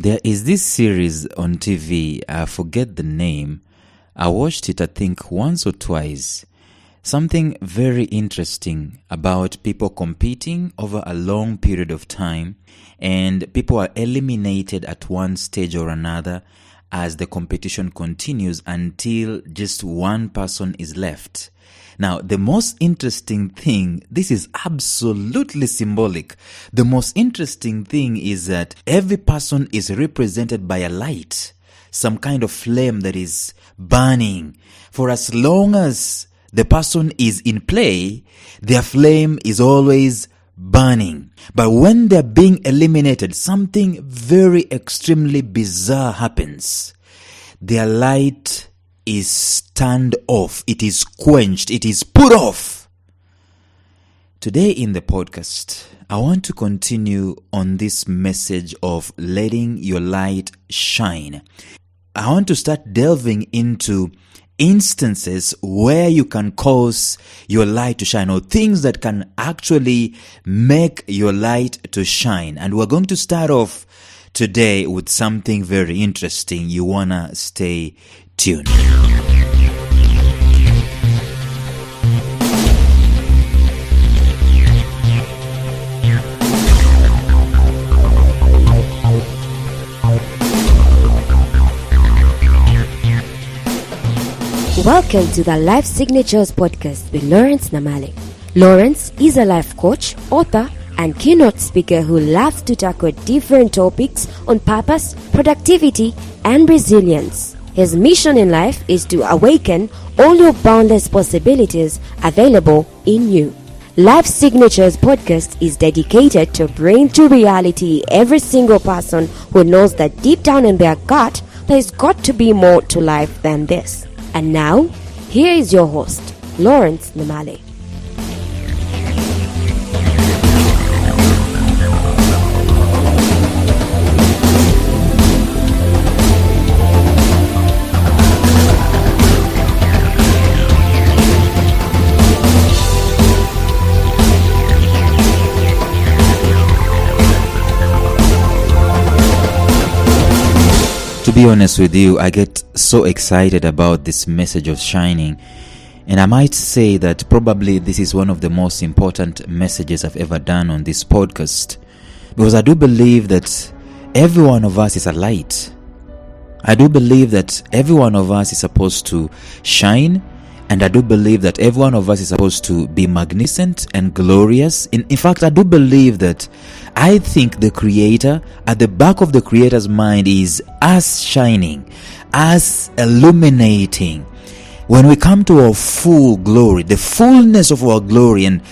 There is this series on TV, I forget the name. I watched it, I think, once or twice. Something very interesting about people competing over a long period of time, and people are eliminated at one stage or another as the competition continues until just one person is left. Now, the most interesting thing, this is absolutely symbolic. The most interesting thing is that every person is represented by a light, some kind of flame that is burning. For as long as the person is in play, their flame is always burning. But when they're being eliminated, something very extremely bizarre happens. Their light is turned off, it is quenched, it is put off. Today in the podcast, I want to continue on this message of letting your light shine. I want to start delving into instances where you can cause your light to shine, or things that can actually make your light to shine. And we're going to start off today with something very interesting. You wanna stay tuned. Welcome to the Life Signatures podcast with Lawrence Namale. Lawrence is a life coach, author, and keynote speaker who loves to tackle different topics on purpose, productivity, and resilience. His mission in life is to awaken all your boundless possibilities available in you. Life Signatures podcast is dedicated to bring to reality every single person who knows that deep down in their gut, there's got to be more to life than this. And now, here is your host, Lawrence Namale. To be honest with you, I get so excited about this message of shining, and I might say that probably this is one of the most important messages I've ever done on this podcast, because I do believe that every one of us is a light. I do believe that every one of us is supposed to shine, and I do believe that every one of us is supposed to be magnificent and glorious. In fact, I do believe that I think the Creator, at the back of the Creator's mind, is us shining, us illuminating. When we come to our full glory, the fullness of our glory, and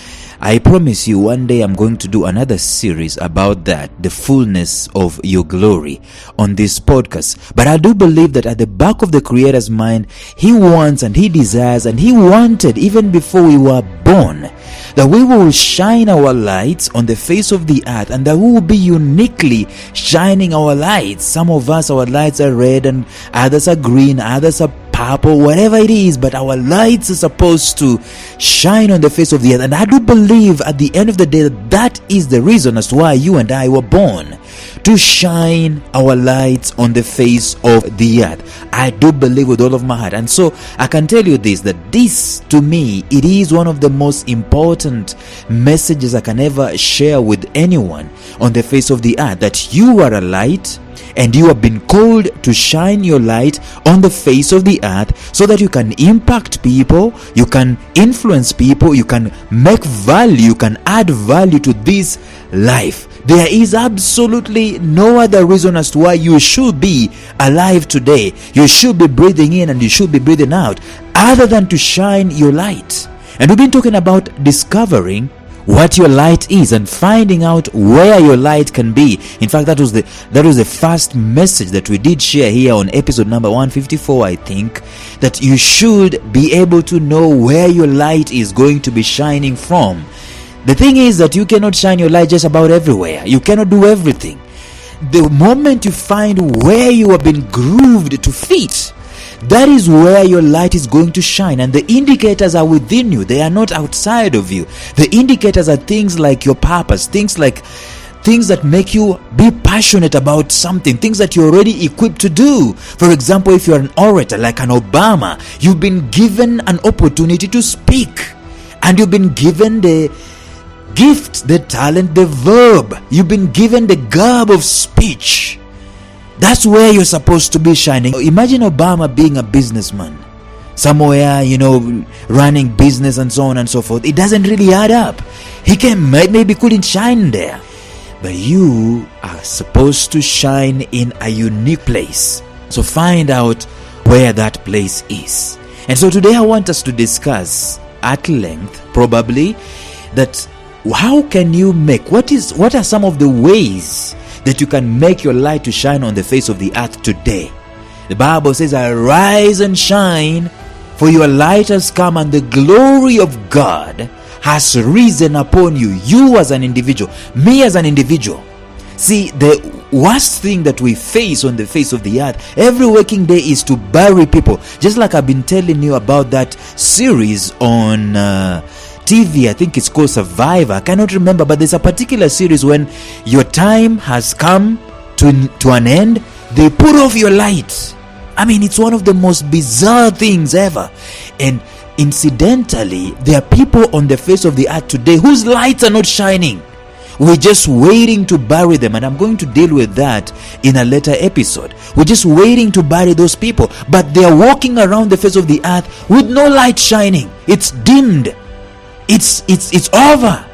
I promise you one day I'm going to do another series about that, the fullness of your glory, on this podcast. But I do believe that at the back of the Creator's mind, He wants and He desires and He wanted, even before we were born, that we will shine our lights on the face of the earth, and that we will be uniquely shining our lights. Some of us, our lights are red, and others are green, others are purple, whatever it is, but our lights are supposed to shine on the face of the earth. And I do believe at the end of the day that is the reason as to why you and I were born, to shine our lights on the face of the earth. I do believe with all of my heart. And so I can tell you this, that this, to me, it is one of the most important messages I can ever share with anyone on the face of the earth, that you are a light, and you have been called to shine your light on the face of the earth, so that you can impact people, you can influence people, you can make value, you can add value to this life. There is absolutely no other reason as to why you should be alive today. You should be breathing in and you should be breathing out, other than to shine your light. And we've been talking about discovering what your light is and finding out where your light can be. In fact, that was the first message that we did share here on episode number 154, I think, that you should be able to know where your light is going to be shining from. The thing is that you cannot shine your light just about everywhere. You cannot do everything. The moment you find where you have been grooved to fit, that is where your light is going to shine. And the indicators are within you. They are not outside of you. The indicators are things like your purpose, things like things that make you be passionate about something, things that you're already equipped to do. For example, if you're an orator like an Obama, you've been given an opportunity to speak, and you've been given the gift, the talent, the verb. You've been given the garb of speech. That's where you're supposed to be shining. Imagine Obama being a businessman somewhere, running business and so on and so forth. It doesn't really add up. He maybe couldn't shine there. But you are supposed to shine in a unique place. So find out where that place is. And so today I want us to discuss at length, probably, that how can you what are some of the ways that you can make your light to shine on the face of the earth today? The Bible says, arise and shine, for your light has come, and the glory of God has risen upon you. You as an individual, me as an individual. See, the worst thing that we face on the face of the earth every working day is to bury people. Just like I've been telling you about that series on TV, I think it's called Survivor. I cannot remember, but there's a particular series when your time has come to an end, they put off your light. I mean, it's one of the most bizarre things ever. And incidentally, there are people on the face of the earth today whose lights are not shining. We're just waiting to bury them, and I'm going to deal with that in a later episode. We're just waiting to bury those people, but they're walking around the face of the earth with no light shining. It's dimmed. It's over.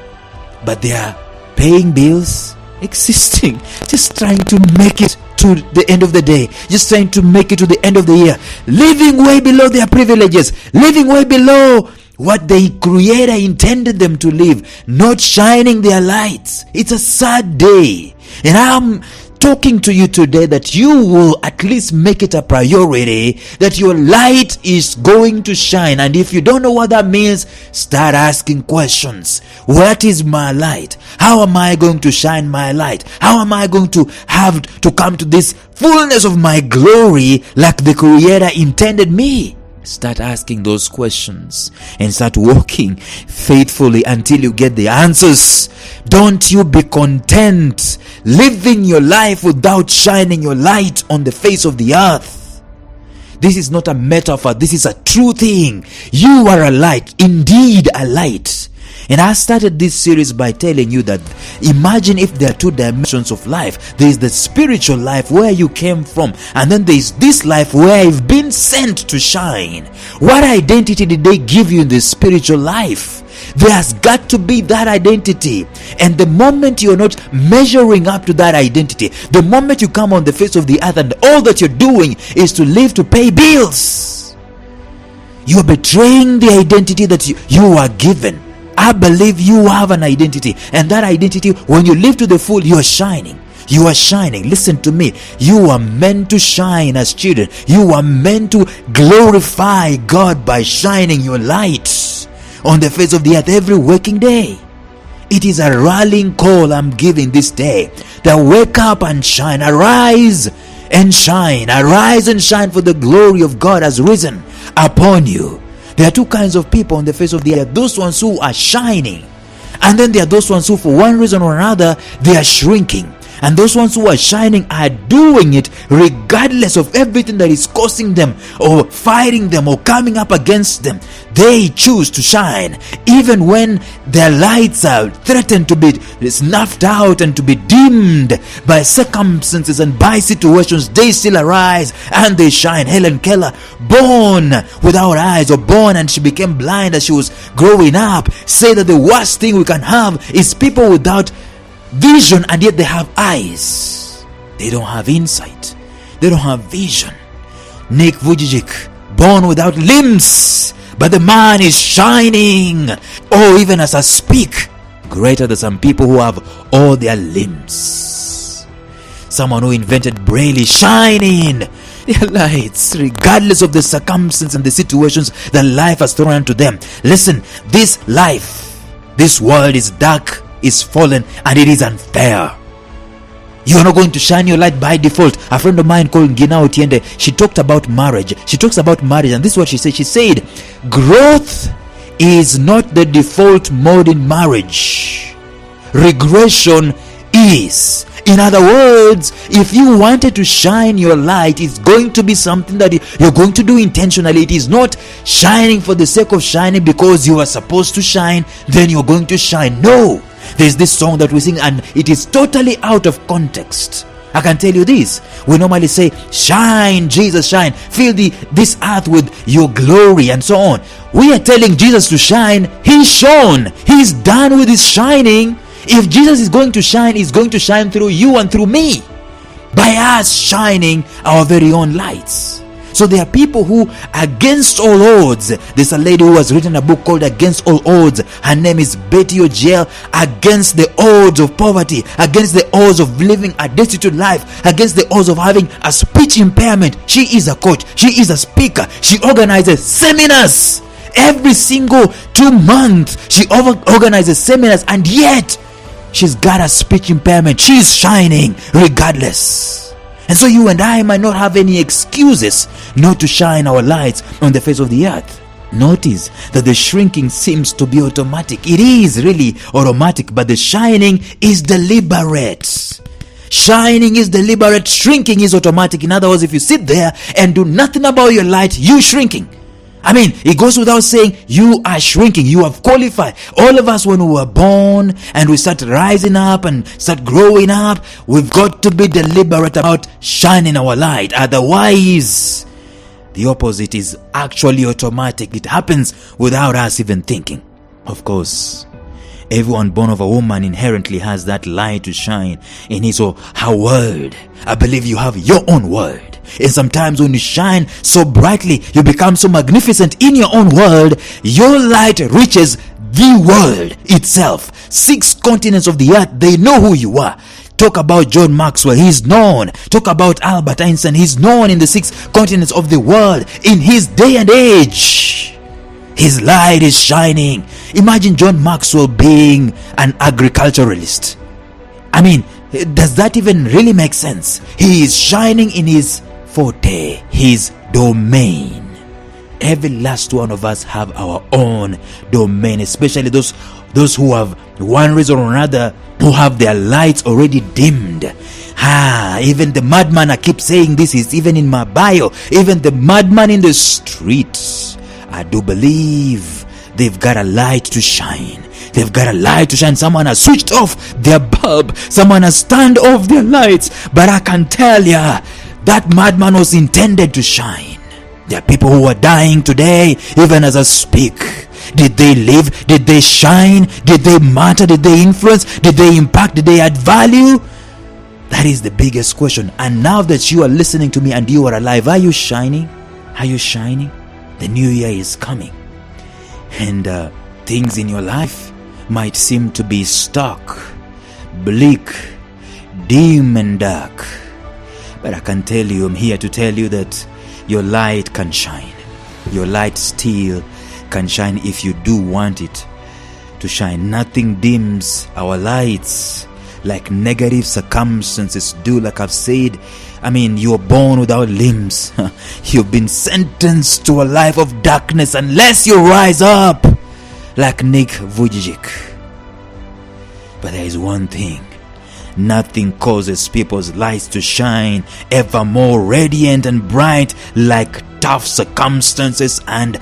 But they are paying bills, existing, just trying to make it to the end of the day, just trying to make it to the end of the year, living way below their privileges, living way below what the Creator intended them to live, not shining their lights. It's a sad day. And I'm talking to you today that you will at least make it a priority that your light is going to shine. And if you don't know what that means, start asking questions. What is my light? How am I going to shine my light? How am I going to have to come to this fullness of my glory like the Creator intended me? Start asking those questions and start walking faithfully until you get the answers. Don't you be content living your life without shining your light on the face of the earth. This is not a metaphor. This is a true thing. You are a light, indeed a light. And I started this series by telling you that imagine if there are two dimensions of life. There is the spiritual life where you came from, and then there is this life where you've been sent to shine. What identity did they give you in the spiritual life? There has got to be that identity. And the moment you're not measuring up to that identity, the moment you come on the face of the earth and all that you're doing is to live to pay bills, you're betraying the identity that you are given. I believe you have an identity, and that identity, when you live to the full, you are shining. You are shining. Listen to me. You are meant to shine as children. You are meant to glorify God by shining your light on the face of the earth every working day. It is a rallying call I'm giving this day. That wake up and shine. Arise and shine. Arise and shine, for the glory of God has risen upon you. There are two kinds of people on the face of the earth. Those ones who are shining, and then there are those ones who, for one reason or another, they are shrinking. And those ones who are shining are doing it regardless of everything that is causing them or fighting them or coming up against them. They choose to shine even when their lights are threatened to be snuffed out and to be dimmed by circumstances and by situations. They still arise and they shine. Helen Keller, born without eyes, or born and she became blind as she was growing up, say that the worst thing we can have is people without vision, and yet they have eyes. They don't have insight. They don't have vision. Nick Vujicic, born without limbs, but the man is shining. Oh, even as I speak, greater than some people who have all their limbs. Someone who invented Braille is shining their lights regardless of the circumstances and the situations that life has thrown into them. Listen, this life, this world is dark, is fallen, and it is unfair. You are not going to shine your light by default. A friend of mine called Gina Otiende, she talked about marriage. She talks about marriage, and this is what she said. She said, growth is not the default mode in marriage. Regression is. In other words, if you wanted to shine your light, it's going to be something that you're going to do intentionally. It is not shining for the sake of shining because you are supposed to shine, then you're going to shine. No. There's this song that we sing and it is totally out of context. I can tell you this. We normally say, shine, Jesus, shine. Fill this earth with your glory and so on. We are telling Jesus to shine. He's shone. He's done with his shining. If Jesus is going to shine, he's going to shine through you and through me. By us shining our very own lights. So there are people who, against all odds, there's a lady who has written a book called Against All Odds. Her name is Betty Ogiel. Against the odds of poverty, against the odds of living a destitute life, against the odds of having a speech impairment. She is a coach. She is a speaker. She organizes seminars. Every single 2 months, she organizes seminars, and yet she's got a speech impairment. She's shining regardless. And so you and I might not have any excuses not to shine our lights on the face of the earth. Notice that the shrinking seems to be automatic. It is really automatic, but the shining is deliberate. Shining is deliberate. Shrinking is automatic. In other words, if you sit there and do nothing about your light, you're shrinking. I mean, it goes without saying, you are shrinking. You have qualified. All of us, when we were born and we start rising up and start growing up, we've got to be deliberate about shining our light. Otherwise, the opposite is actually automatic. It happens without us even thinking. Of course, everyone born of a woman inherently has that light to shine in his or her world. I believe you have your own world. And sometimes when you shine so brightly, you become so magnificent in your own world, your light reaches the world itself. 6 continents of the earth, they know who you are. Talk about John Maxwell, he's known. Talk about Albert Einstein, he's known in the 6 continents of the world. In his day and age, his light is shining. Imagine John Maxwell being an agriculturalist. I mean, does that even really make sense? He is shining in his forte, his domain. Every last one of us have our own domain, especially those who have one reason or another, who have their lights already dimmed. Even the madman, I keep saying this, is even in my bio. Even the madman in the streets, I do believe they've got a light to shine. They've got a light to shine. Someone has switched off their bulb. Someone has turned off their lights. But I can tell ya, that madman was intended to shine. There are people who are dying today, even as I speak. Did they live? Did they shine? Did they matter? Did they influence? Did they impact? Did they add value? That is the biggest question. And now that you are listening to me and you are alive, are you shining? Are you shining? The new year is coming. And things in your life might seem to be stark, bleak, dim and dark. But I can tell you, I'm here to tell you that your light can shine. Your light still can shine if you do want it to shine. Nothing dims our lights like negative circumstances do. Like I've said, I mean, you're born without limbs. You've been sentenced to a life of darkness unless you rise up like Nick Vujicic. But there is one thing. Nothing causes people's lights to shine ever more radiant and bright like tough circumstances and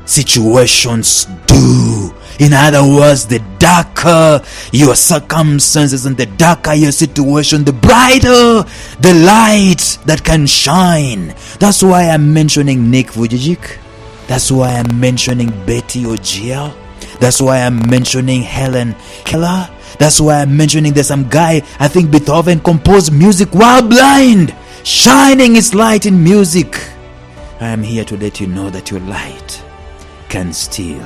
situations do. In other words, the darker your circumstances and the darker your situation, the brighter the light that can shine. That's why I'm mentioning Nick Vujicic. That's why I'm mentioning Betty Ogiel. That's why I'm mentioning Helen Keller. That's why I'm mentioning there's some guy, I think Beethoven composed music while blind, shining his light in music. I am here to let you know that your light can still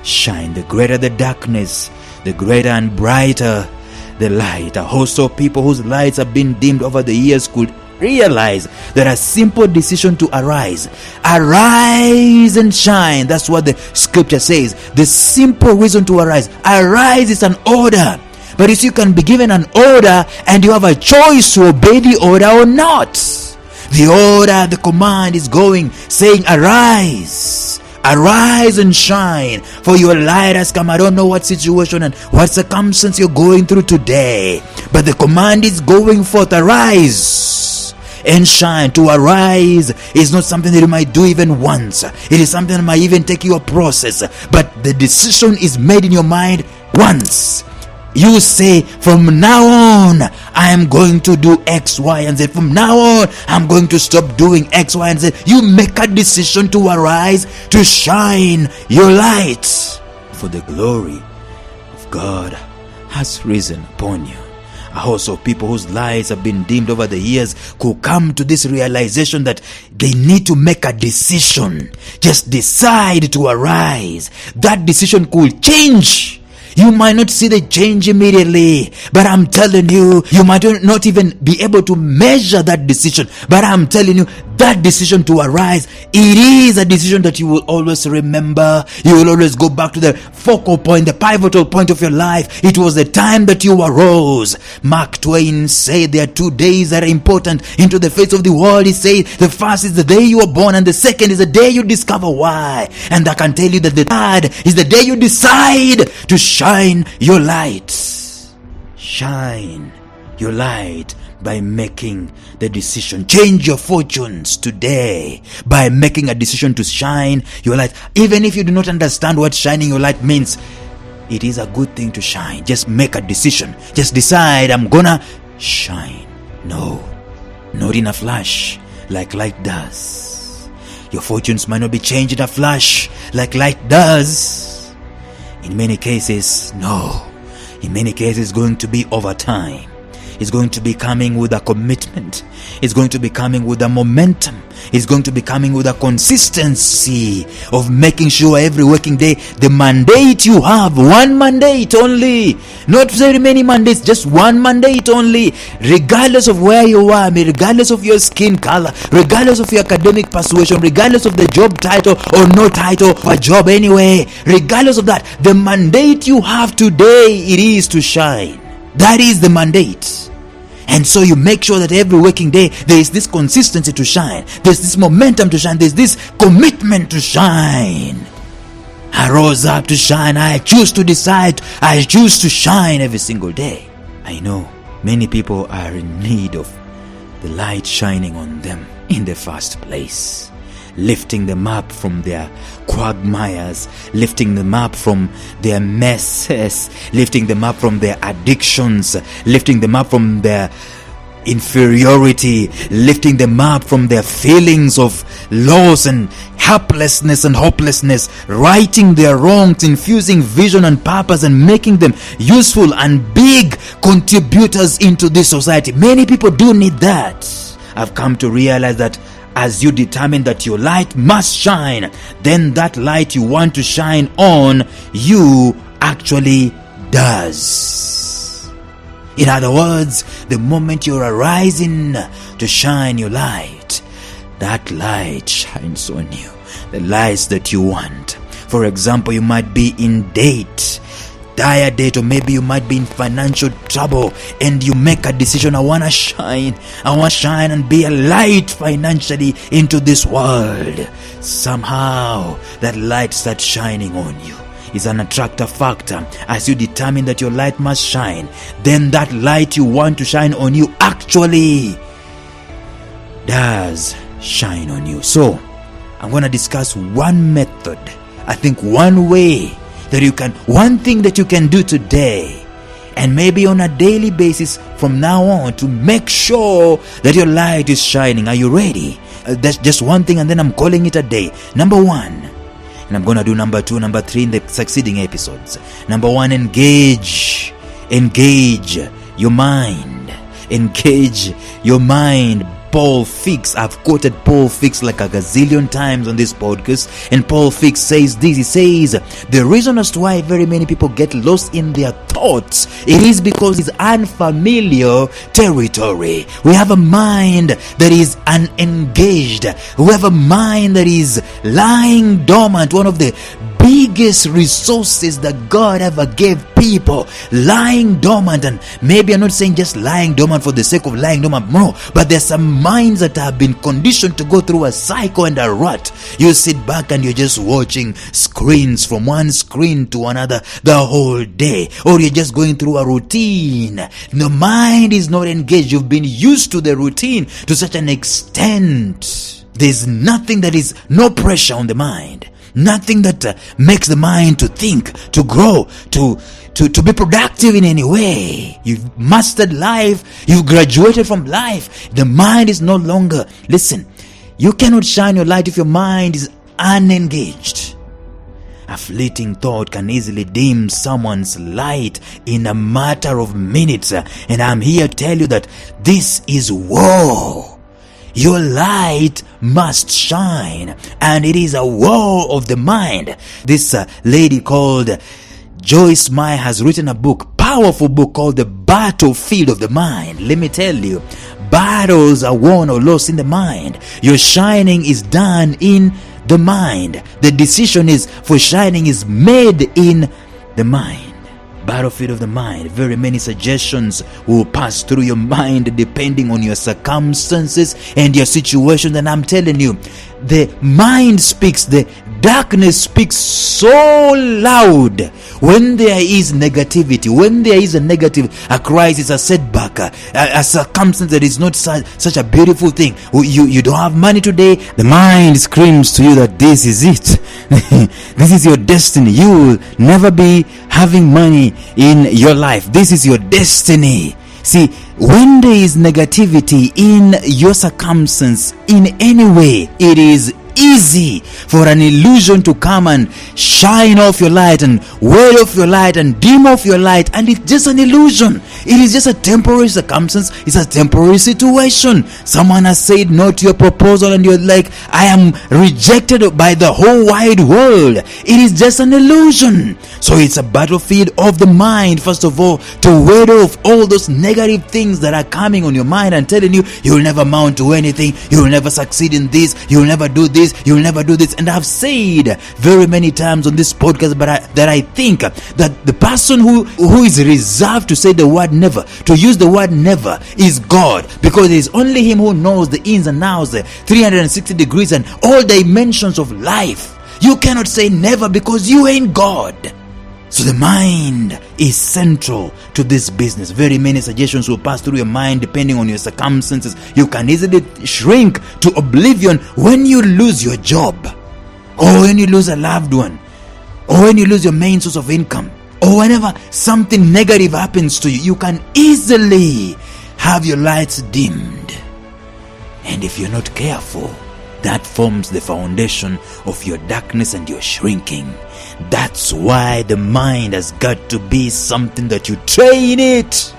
shine. The greater the darkness, the greater and brighter the light. A host of people whose lights have been dimmed over the years could realize that a simple decision to arise and shine. That's what the scripture says. The simple reason to arise is an order. But if you can be given an order and you have a choice to obey the order or not. The order, the command is going, saying arise, Arise and shine, for your light has come. I don't know what situation and what circumstance you're going through today, but the command is going forth. Arise and shine. To arise is not something that you might do even once. It is something that might even take you a process, but the decision is made in your mind once. You say, from now on, I am going to do X, Y, and Z. From now on, I'm going to stop doing X, Y, and Z. You make a decision to arise, to shine your light. For the glory of God has risen upon you. A host of people whose lives have been dimmed over the years could come to this realization that they need to make a decision. Just decide to arise. That decision could change. You might not see the change immediately, but I'm telling you, you might not even be able to measure that decision. But I'm telling you, that decision to arise, it is a decision that you will always remember. You will always go back to the focal point, the pivotal point of your life. It was the time that you arose. Mark Twain said there are 2 days that are important into the face of the world. He said the first is the day you were born, and the second is the day you discover why. And I can tell you that the third is the day you decide to shine your light. Shine your light by making the decision. Change your fortunes today by making a decision to shine your light. Even if you do not understand what shining your light means, it is a good thing to shine. Just make a decision. Just decide, I'm gonna shine. No, not in a flash like light does. Your fortunes might not be changed in a flash like light does. In many cases, no. In many cases, it's going to be over time. It's going to be coming with a commitment. It's going to be coming with a momentum. It's going to be coming with a consistency of making sure every working day, the mandate you have, one mandate only, not very many mandates, just one mandate only, regardless of where you are, regardless of your skin color, regardless of your academic persuasion, regardless of the job title or no title for a job anyway, regardless of that, the mandate you have today, it is to shine. That is the mandate. And so you make sure that every working day there is this consistency to shine. There's this momentum to shine. There's this commitment to shine. I rose up to shine. I choose to decide. I choose to shine every single day. I know many people are in need of the light shining on them in the first place. Lifting them up from their quagmires, lifting them up from their messes, lifting them up from their addictions, lifting them up from their inferiority, lifting them up from their feelings of loss and helplessness and hopelessness, righting their wrongs, infusing vision and purpose, and making them useful and big contributors into this society. Many people do need that. I've come to realize that as you determine that your light must shine, then that light you want to shine on you actually does. In other words, the moment you're arising to shine your light, that light shines on you. The lights that you want. For example, you might be in dire date, or maybe you might be in financial trouble, and you make a decision, I want to shine and be a light financially into this world. Somehow that light starts shining on you. It's an attractor factor. As you determine that your light must shine, then that light you want to shine on you actually does shine on you. So I'm going to discuss one method, I think one way that one thing that you can do today, and maybe on a daily basis from now on, to make sure that your light is shining. Are you ready? That's just one thing, and then I'm calling it a day. Number one, and I'm going to do number two, number three in the succeeding episodes. Number one, engage your mind. Engage your mind. Paul Fix, I've quoted Paul Fix like a gazillion times on this podcast, and Paul Fix says this. He says the reason as to why very many people get lost in their thoughts, it is because it's unfamiliar territory. We have a mind that is unengaged. We have a mind that is lying dormant. One of the biggest resources that God ever gave people, lying dormant. And maybe I'm not saying just lying dormant for the sake of lying dormant, no, but there's some minds that have been conditioned to go through a cycle and a rut. You sit back and you're just watching screens, from one screen to another the whole day, or you're just going through a routine. The mind is not engaged. You've been used to the routine to such an extent. There's nothing that is, no pressure on the mind. Nothing that makes the mind to think, to grow, to be productive in any way. You've mastered life. You've graduated from life. The mind is no longer. Listen, you cannot shine your light if your mind is unengaged. A fleeting thought can easily dim someone's light in a matter of minutes. And I'm here to tell you that this is war. Your light must shine, and it is a war of the mind. This lady called Joyce Meyer has written a book, powerful book called The Battlefield of the Mind. Let me tell you, battles are won or lost in the mind. Your shining is done in the mind. The decision is for shining is made in the mind. Battlefield of the mind. Very many suggestions will pass through your mind depending on your circumstances and your situation. And I'm telling you, the mind speaks, the darkness speaks so loud when there is negativity, when there is a crisis, a setback, a circumstance that is not such a beautiful thing. You don't have money today, the mind screams to you that this is it. This is your destiny. You will never be having money in your life. This is your destiny. See, when there is negativity in your circumstance in any way, it is easy for an illusion to come and shine off your light and wear off your light and dim off your light, and it's just an illusion. It is just a temporary circumstance. It's a temporary situation. Someone has said no to your proposal and you're like, I am rejected by the whole wide world. It is just an illusion. So it's a battlefield of the mind, first of all, to ward off all those negative things that are coming on your mind and telling you, you'll never amount to anything, you'll never succeed in this, you'll never do this, you'll never do this. And I've said very many times on this podcast that I think that the person who is reserved to say the word never, to use the word never, is God, because it is only Him who knows the ins and outs, the 360 degrees and all dimensions of life. You cannot say never because you ain't God. So the mind is central to this business. Very many suggestions will pass through your mind depending on your circumstances. You can easily shrink to oblivion when you lose your job, or when you lose a loved one, or when you lose your main source of income, or whenever something negative happens to you. You can easily have your lights dimmed. And if you're not careful, that forms the foundation of your darkness and your shrinking. That's why the mind has got to be something that you train it.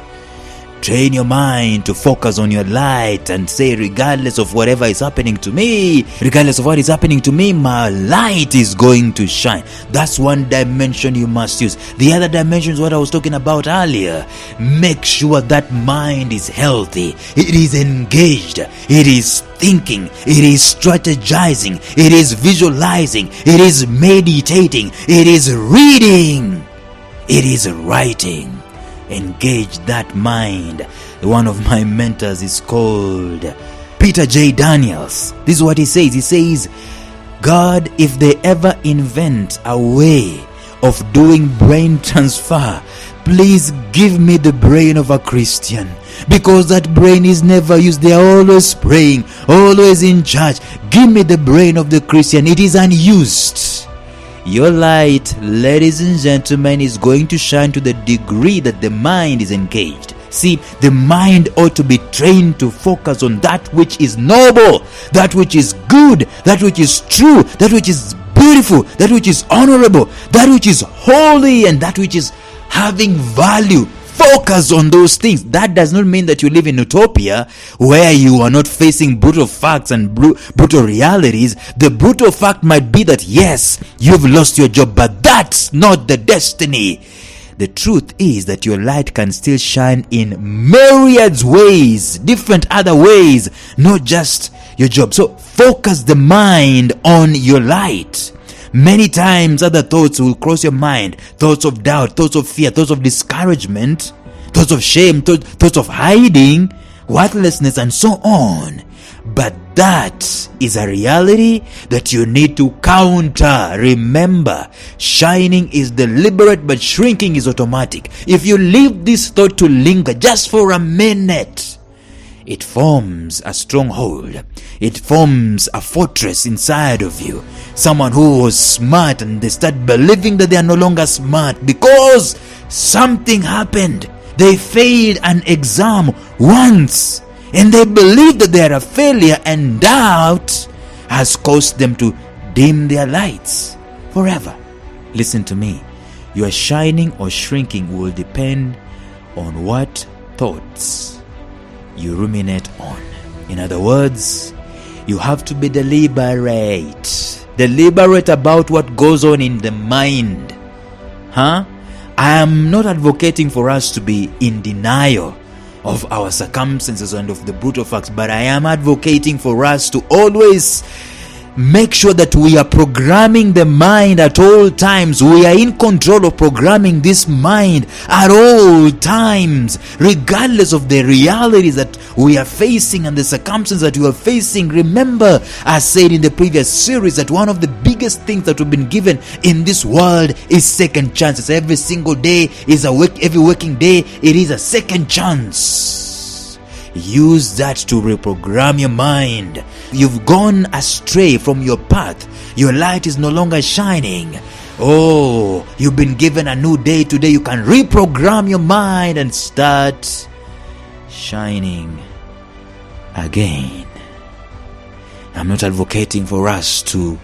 Train your mind to focus on your light and say, regardless of whatever is happening to me, regardless of what is happening to me, my light is going to shine. That's one dimension you must use. The other dimension is what I was talking about earlier. Make sure that mind is healthy. It is engaged. It is thinking. It is strategizing. It is visualizing. It is meditating. It is reading. It is writing. Engage that mind. One of my mentors is called Peter J. Daniels. This is what he says. He says, God, if they ever invent a way of doing brain transfer, please give me the brain of a Christian, because that brain is never used. They are always praying, always in church. Give me the brain of the Christian. It is unused. Your light, ladies and gentlemen, is going to shine to the degree that the mind is engaged. See, the mind ought to be trained to focus on that which is noble, that which is good, that which is true, that which is beautiful, that which is honorable, that which is holy, and that which is having value. Focus on those things. That does not mean that you live in utopia where you are not facing brutal facts and brutal realities. The brutal fact might be that yes, you've lost your job, but that's not the destiny. The truth is that your light can still shine in myriad ways, different other ways, not just your job. So focus the mind on your light. Many times other thoughts will cross your mind. Thoughts of doubt, thoughts of fear, thoughts of discouragement, thoughts of shame, thoughts of hiding, worthlessness, and so on. But that is a reality that you need to counter. Remember, shining is deliberate, but shrinking is automatic. If you leave this thought to linger just for a minute, it forms a stronghold. It forms a fortress inside of you. Someone who was smart and they start believing that they are no longer smart because something happened. They failed an exam once and they believe that they are a failure, and doubt has caused them to dim their lights forever. Listen to me. Your shining or shrinking will depend on what thoughts you ruminate on. In other words, you have to be deliberate about what goes on in the mind. I am not advocating for us to be in denial of our circumstances and of the brutal facts, but I am advocating for us to always make sure that we are programming the mind at all times. We are in control of programming this mind at all times, regardless of the realities that we are facing and the circumstances that we are facing. Remember, I said in the previous series that one of the biggest things that we've been given in this world is second chances. Every single day is every working day, it is a second chance. Use that to reprogram your mind. You've gone astray from your path. Your light is no longer shining. Oh, you've been given a new day today. You can reprogram your mind and start shining again. I'm not advocating for us to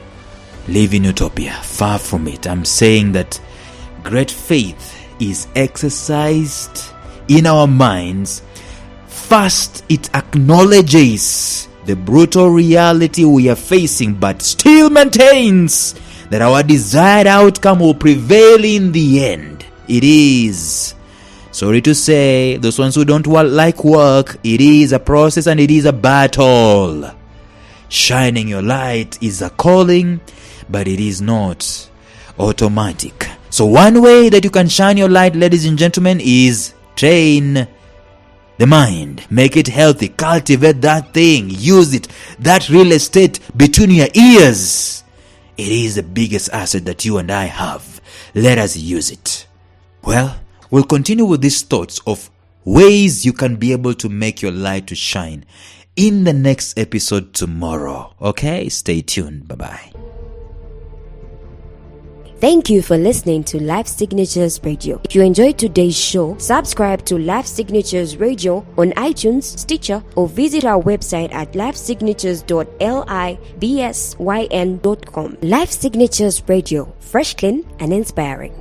live in utopia. Far from it. I'm saying that great faith is exercised in our minds. First, it acknowledges the brutal reality we are facing, but still maintains that our desired outcome will prevail in the end. It is, sorry to say, those ones who don't like work, it is a process and it is a battle. Shining your light is a calling, but it is not automatic. So one way that you can shine your light, ladies and gentlemen, is train the mind. Make it healthy. Cultivate that thing. Use it. That real estate between your ears. It is the biggest asset that you and I have. Let us use it. Well, we'll continue with these thoughts of ways you can be able to make your light to shine in the next episode tomorrow. Okay? Stay tuned. Bye-bye. Thank you for listening to Life Signatures Radio. If you enjoyed today's show, subscribe to Life Signatures Radio on iTunes, Stitcher, or visit our website at lifesignatures.libsyn.com. Life Signatures Radio, fresh, clean, and inspiring.